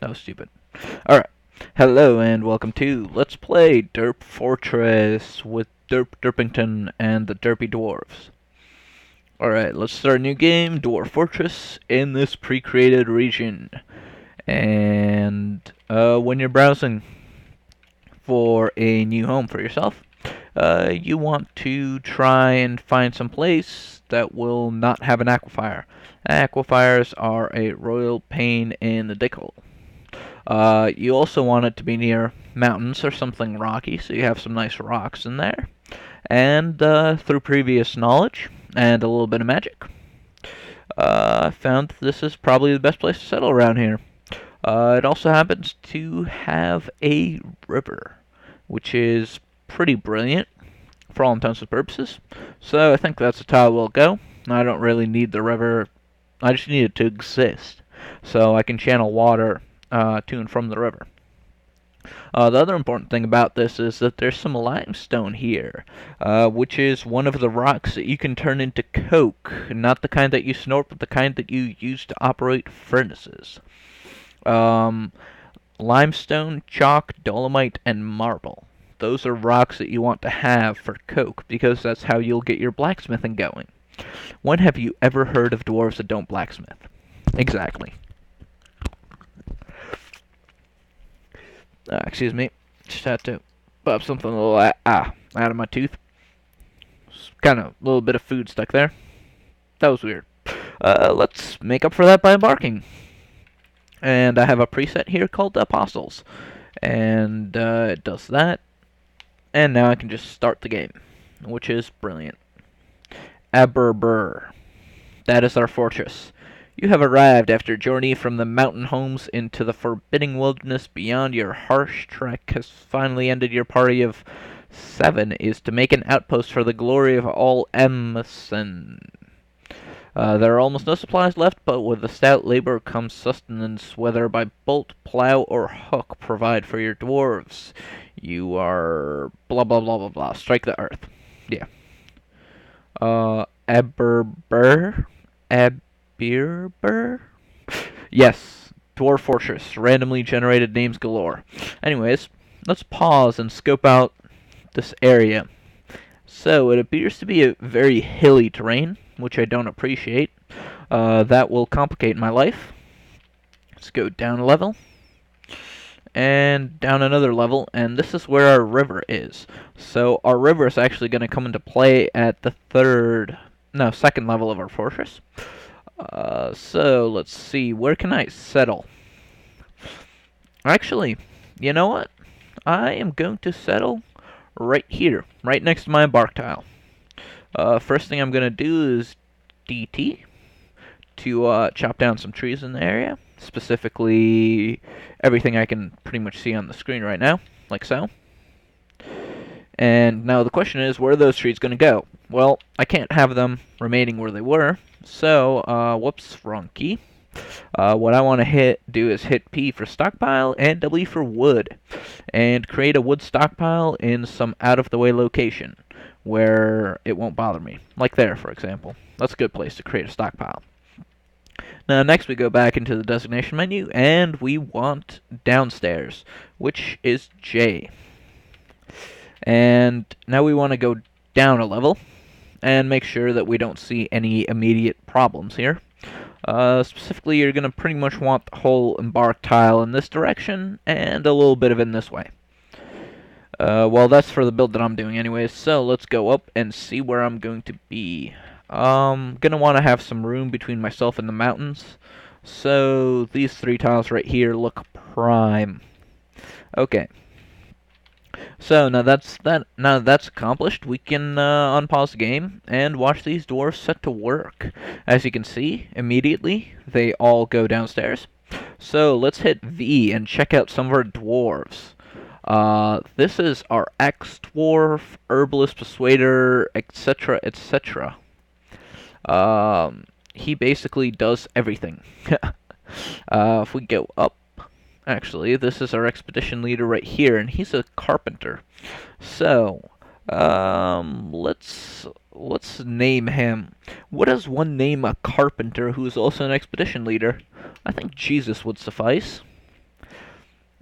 That was stupid. Alright. Hello and welcome to Let's Play Derp Fortress with Derpington and the Derpy Dwarves. Alright, let's start a new game, Dwarf Fortress, in this pre-created region. And when you're browsing for a new home for yourself, you want to try and find some place that will not have an aquifer. Aquifers are a royal pain in the dickhole. You also want it to be near mountains or something rocky, so you have some nice rocks in there. And through previous knowledge and a little bit of magic, I found this is probably the best place to settle around here. It also happens to have a river, which is pretty brilliant for all intents and purposes. So I think that's the tile we'll go. I don't really need the river. I just need it to exist, so I can channel water to and from the river. The other important thing about this is that there's some limestone here, which is one of the rocks that you can turn into coke. Not the kind that you snort, but the kind that you use to operate furnaces. Limestone, chalk, dolomite, and marble. Those are rocks that you want to have for coke, because that's how you'll get your blacksmithing going. When have you ever heard of dwarves that don't blacksmith? Exactly. Excuse me. Just had to pop something a little out of my tooth. Kind of a little bit of food stuck there. That was weird. Let's make up for that by embarking. And I have a preset here called Apostles. And it does that. And now I can just start the game, which is brilliant. Aberber. That is our fortress. You have arrived after a journey from the mountain homes into the forbidding wilderness beyond. Your harsh trek has finally ended. Your party of 7 is to make an outpost for the glory of all Emerson. There are almost no supplies left, but with the stout labor comes sustenance, whether by bolt, plow, or hook. Provide for your dwarves. You are blah blah blah blah blah. Strike the earth. Yeah. Aberber? Aberber? Yes. Dwarf Fortress. Randomly generated names galore. Anyways, let's pause and scope out this area. So, it appears to be a very hilly terrain, which I don't appreciate. That will complicate my life. Let's go down a level. And down another level, and this is where our river is. So our river is actually going to come into play at the second level of our fortress. So let's see, where can I settle? Actually, you know what? I am going to settle right here, right next to my embark tile. First thing I'm going to do is DT to chop down some trees in the area. Specifically, everything I can pretty much see on the screen right now, like so. And now the question is, where are those trees going to go? Well, I can't have them remaining where they were, so, whoops, wrong key. What I want to do is hit P for stockpile and W for wood, and create a wood stockpile in some out-of-the-way location where it won't bother me, like there, for example. That's a good place to create a stockpile. Now, next we go back into the designation menu, and we want downstairs, which is J. And now we want to go down a level, and make sure that we don't see any immediate problems here. Specifically, you're going to pretty much want the whole embark tile in this direction, and a little bit of it in this way. Well, that's for the build that I'm doing anyways, so let's go up and see where I'm going to be. Gonna want to have some room between myself and the mountains, so these 3 tiles right here look prime. Okay. So now that's accomplished, we can unpause the game and watch these dwarves set to work. As you can see, immediately they all go downstairs. So let's hit V and check out some of our dwarves. This is our X-Dwarf, Herbalist, Persuader, etc., etc. He basically does everything. If we go up, actually, this is our expedition leader right here, and he's a carpenter. So, let's name him. What does one name a carpenter who is also an expedition leader? I think Jesus would suffice.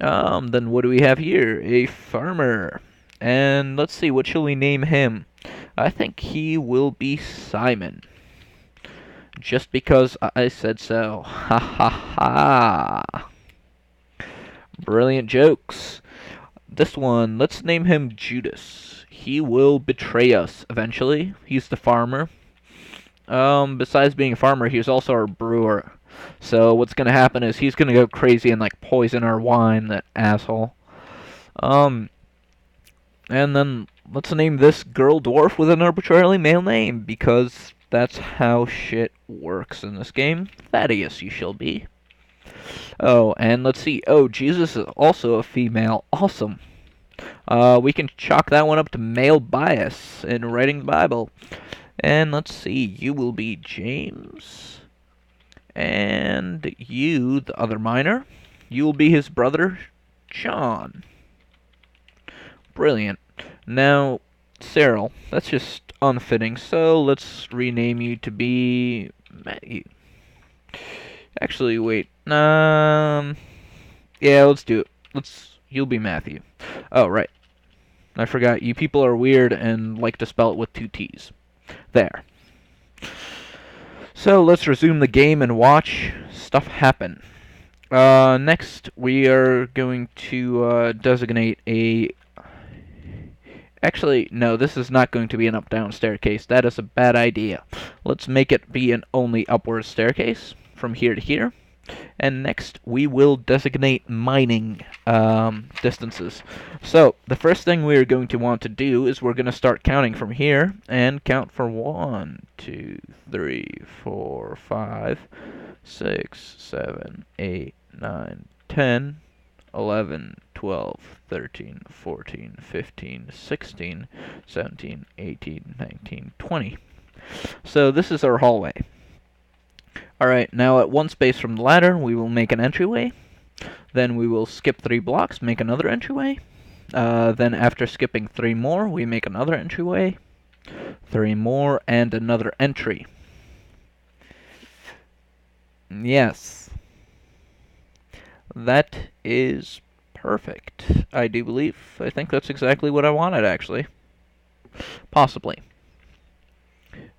Then what do we have here? A farmer. And let's see, what shall we name him? I think he will be Simon. Just because I said so. Ha ha ha. Brilliant jokes. This one, let's name him Judas. He will betray us eventually. He's the farmer. Besides being a farmer, he's also our brewer. So what's gonna happen is he's gonna go crazy and like poison our wine, that asshole. Um, and then let's name this girl dwarf with an arbitrarily male name, because that's how shit works in this game. Thaddeus you shall be. Oh, and let's see. Oh, Jesus is also a female. Awesome. We can chalk that one up to male bias in writing the Bible. And let's see, you will be James. And you, the other minor, you will be his brother, John. Brilliant. Now, Cyril, that's just unfitting, so let's rename you to be Matthew. Actually, wait. Yeah, let's do it. You'll be Matthew. Oh, right. I forgot. You people are weird and like to spell it with 2 T's. There. So let's resume the game and watch stuff happen. Next, we are going to designate a... Actually, no, this is not going to be an up-down staircase. That is a bad idea. Let's make it be an only upward staircase from here to here. And next, we will designate mining distances. So, the first thing we're going to want to do is we're going to start counting from here, and count for 1, 2, 3, 4, 5, 6, 7, 8, 9, 10, 11, 12, 13, 14, 15, 16, 17, 18, 19, 20. So, this is our hallway. Alright, now at 1 space from the ladder, we will make an entryway. Then we will skip 3 blocks, make another entryway. Then after skipping 3 more, we make another entryway. 3 more, and another entry. Yes. That is perfect, I do believe. I think that's exactly what I wanted, actually. Possibly.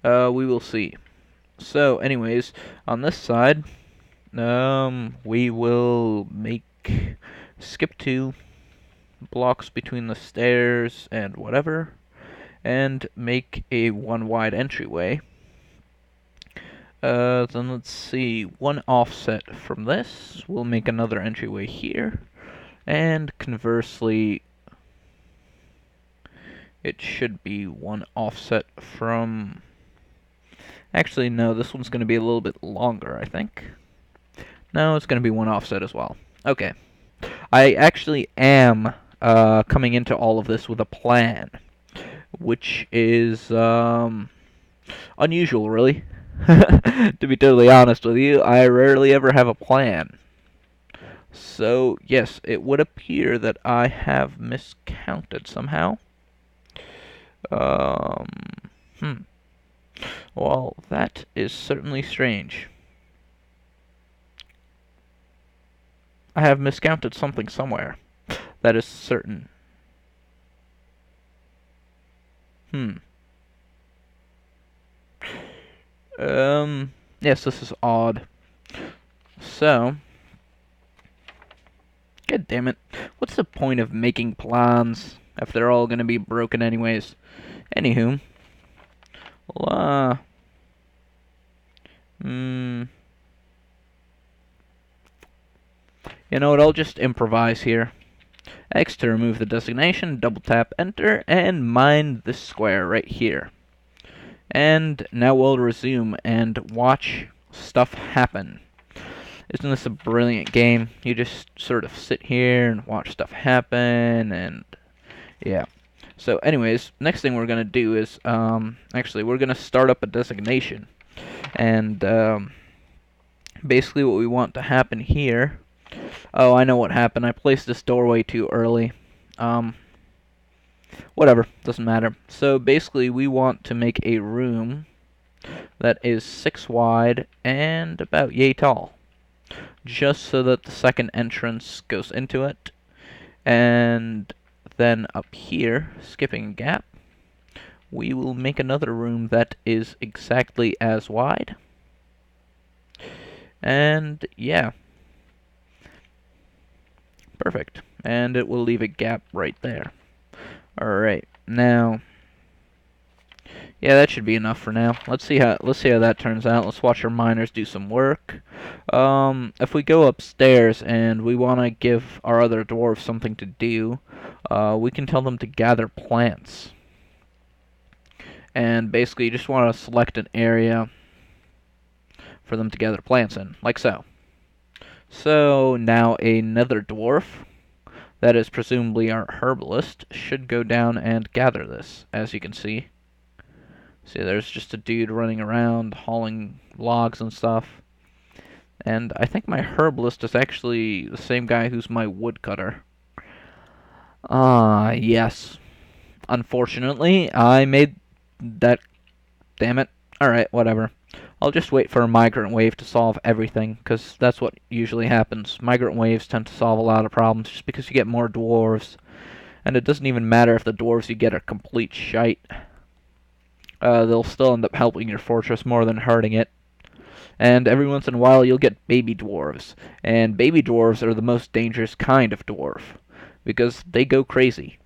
We will see. So, anyways, on this side, we will skip 2 blocks between the stairs and whatever, and make a 1 wide entryway. Then let's see, 1 offset from this, we'll make another entryway here, and conversely, it should be 1 offset from... Actually, no, this one's going to be a little bit longer, I think. No, it's going to be 1 offset as well. Okay. I actually am coming into all of this with a plan, which is unusual, really. To be totally honest with you, I rarely ever have a plan. So, yes, it would appear that I have miscounted somehow. Well, that is certainly strange. I have miscounted something somewhere. That is certain. Yes, this is odd. So, god damn it. What's the point of making plans if they're all gonna be broken anyways? Anywho. Well, you know what, I'll just improvise here. X to remove the designation, double tap enter, and mine this square right here. And now we'll resume and watch stuff happen. Isn't this a brilliant game? You just sort of sit here and watch stuff happen, and yeah. So anyways, next thing we're going to do is, actually, we're going to start up a designation. And basically what we want to happen here... Oh, I know what happened. I placed this doorway too early. Whatever, doesn't matter. So basically we want to make a room that is 6 wide and about yay tall. Just so that the second entrance goes into it, And then up here, skipping a gap, we will make another room that is exactly as wide. And yeah, perfect. And it will leave a gap right there. Alright, now, yeah, that should be enough for now. Let's see how that turns out. Let's watch our miners do some work. If we go upstairs and we want to give our other dwarves something to do, we can tell them to gather plants. And basically, you just want to select an area for them to gather plants in, like so. So now another dwarf, that is presumably our herbalist, should go down and gather this, as you can see. See, there's just a dude running around, hauling logs and stuff. And I think my herbalist is actually the same guy who's my woodcutter. Ah, yes. Unfortunately, I made that... Damn it. Alright, whatever. I'll just wait for a migrant wave to solve everything, because that's what usually happens. Migrant waves tend to solve a lot of problems just because you get more dwarves. And it doesn't even matter if the dwarves you get are complete shite. They'll still end up helping your fortress more than hurting it. And every once in a while you'll get baby dwarves. And baby dwarves are the most dangerous kind of dwarf, because they go crazy.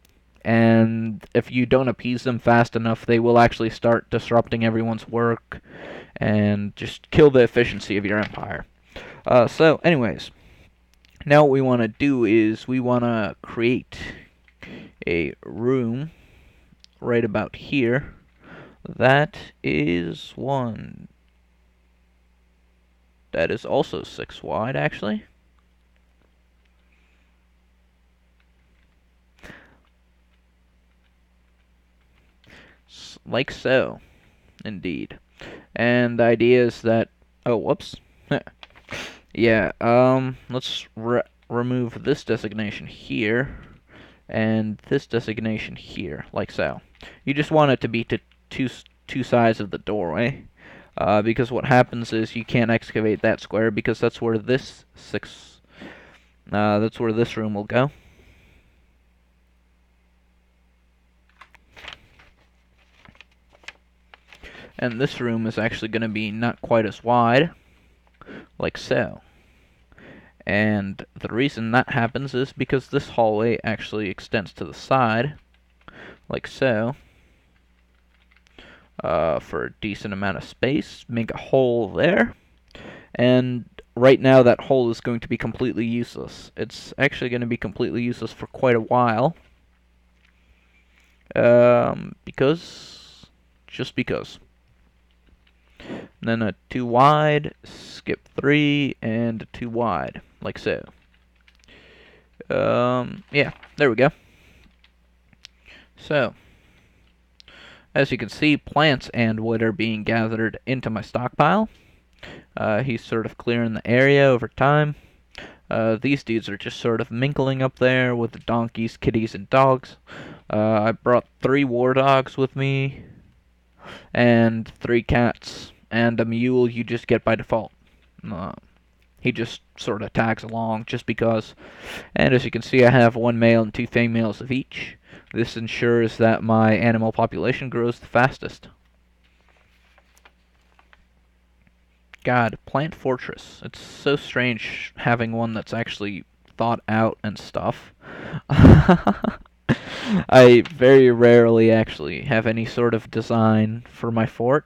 And if you don't appease them fast enough, they will actually start disrupting everyone's work and just kill the efficiency of your empire. So anyways, now what we want to do is we want to create a room right about here. That is one. That is also 6 wide, actually. Like so, indeed. And the idea is that... Oh, whoops. Yeah, let's remove this designation here, and this designation here, like so. You just want it to be to two sides of the doorway, because what happens is you can't excavate that square, because that's where this that's where this room will go. And this room is actually going to be not quite as wide, like so. And the reason that happens is because this hallway actually extends to the side, like so, for a decent amount of space. Make a hole there, and right now that hole is going to be completely useless. It's actually going to be completely useless for quite a while, just because. And then a 2 wide, skip 3, and a 2 wide, like so. Yeah, there we go. So, as you can see, plants and wood are being gathered into my stockpile. He's sort of clearing the area over time. These dudes are just sort of mingling up there with the donkeys, kitties, and dogs. I brought 3 war dogs with me, and 3 cats, and a mule you just get by default. He just sort of tags along just because. And as you can see, I have 1 male and 2 females of each. This ensures that my animal population grows the fastest. God, Plant Fortress. It's so strange having one that's actually thought out and stuff. I very rarely actually have any sort of design for my fort.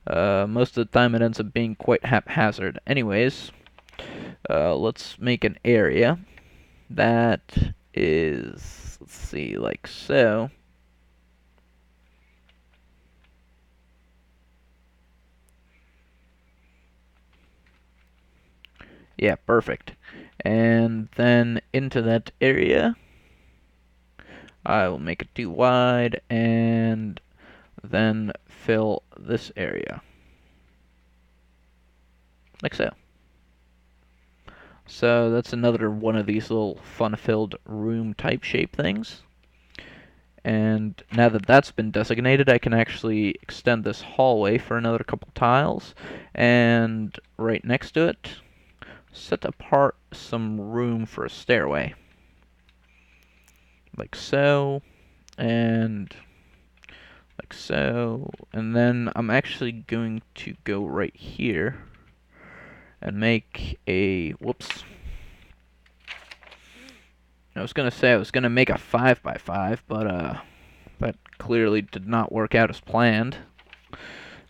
Most of the time it ends up being quite haphazard. Anyways, let's make an area that is, let's see, like so. Yeah, perfect. And then into that area, I will make it 2 wide, and then fill this area. Like so. So that's another one of these little fun-filled room type shape things. And now that that's been designated, I can actually extend this hallway for another couple tiles. And right next to it, set apart some room for a stairway. like so, and like so, and then I'm actually going to go right here and make a, whoops. I was gonna say I was gonna make a 5x5, but that clearly did not work out as planned,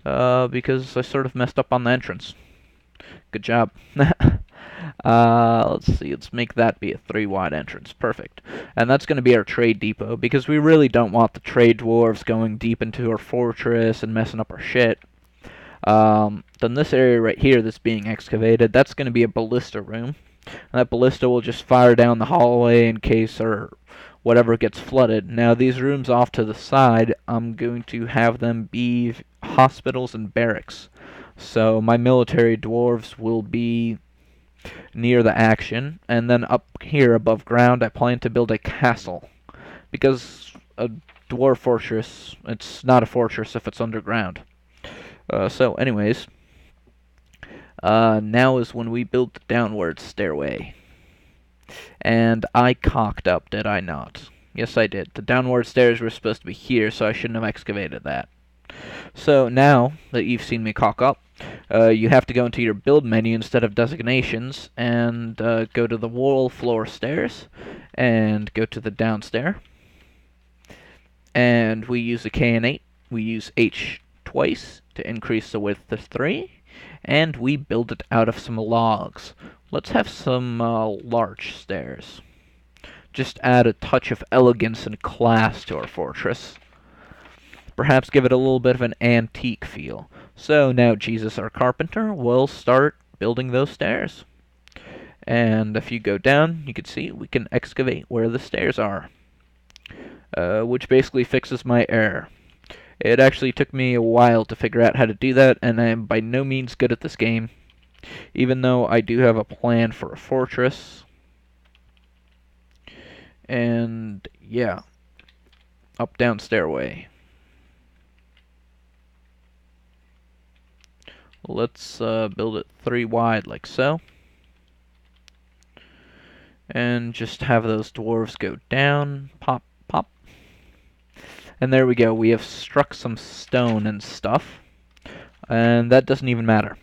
because I sort of messed up on the entrance. Good job. Let's see, let's make that be a 3-wide entrance. Perfect. And that's going to be our trade depot, because we really don't want the trade dwarves going deep into our fortress and messing up our shit. Then this area right here that's being excavated, that's going to be a ballista room. And that ballista will just fire down the hallway in case or whatever gets flooded. Now, these rooms off to the side, I'm going to have them be hospitals and barracks. So my military dwarves will be near the action, and then up here above ground I plan to build a castle, because a dwarf fortress, it's not a fortress if it's underground. So anyways, now is when we build the downward stairway. And I cocked up, did I not? Yes, I did. The downward stairs were supposed to be here, so I shouldn't have excavated that. So now that you've seen me cock up, you have to go into your build menu instead of designations and go to the wall floor stairs and go to the downstair. And we use a K and 8. We use H twice to increase the width to 3. And we build it out of some logs. Let's have some larch stairs. Just add a touch of elegance and class to our fortress. Perhaps give it a little bit of an antique feel. So now Jesus, our carpenter, will start building those stairs. And if you go down, you can see we can excavate where the stairs are, which basically fixes my error. It actually took me a while to figure out how to do that, and I am by no means good at this game, even though I do have a plan for a fortress. And yeah, up down stairway. Let's build it 3 wide like so. And just have those dwarves go down, pop, pop. And there we go, we have struck some stone and stuff. And that doesn't even matter.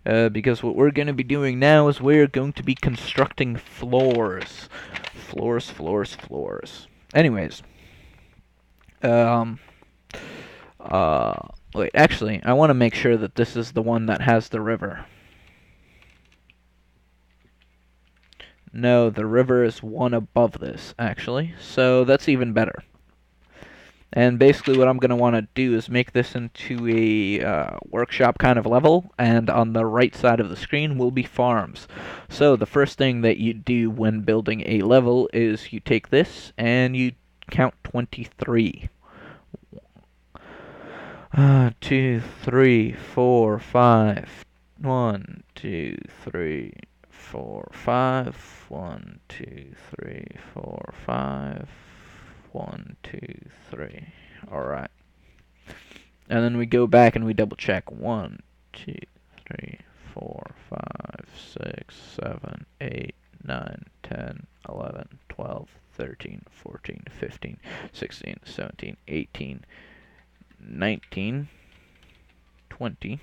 Because what we're going to be doing now is we're going to be constructing floors. Floors, floors, floors. Anyways. Wait, actually, I want to make sure that this is the one that has the river. No, the river is one above this, actually. So that's even better. And basically what I'm going to want to do is make this into a workshop kind of level, and on the right side of the screen will be farms. So the first thing that you do when building a level is you take this and you count 23. 2, 3, 4, 5. 1, 2, 3, 4, 5. 1, 2, 3, 4, 5. 1, 2, 3. Alright. And then we go back and we double check. 1, 2, 3, 4, 5, 6, 7, 8, 9, 10, 11, 12, 13, 14, 15, 16, 17, 18, 19, 20,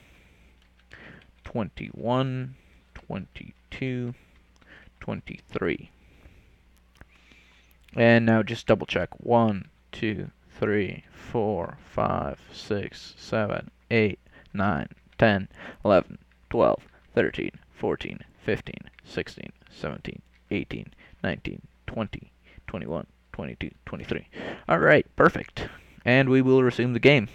21, 22, 23. And now just double check. 1, 2, 3, 4, 5, 6, 7, 8, 9, 10, 11, 12, 13, 14, 15, 16, 17, 18, 19, 20, 21, 22, 23. Alright, perfect. And we will resume the game.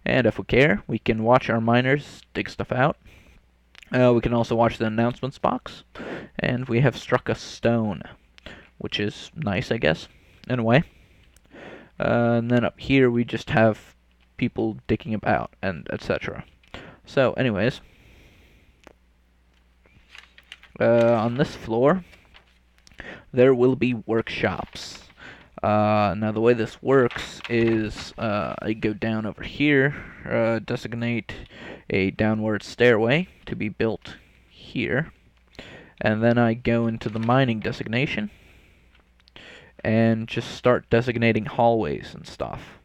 And if we care, we can watch our miners dig stuff out. We can also watch the announcements box. And we have struck a stone, which is nice, I guess, in a way. And then up here we just have people digging about, and etc. So, anyways, on this floor, there will be workshops. Now the way this works is I go down over here, designate a downward stairway to be built here, and then I go into the mining designation, and just start designating hallways and stuff.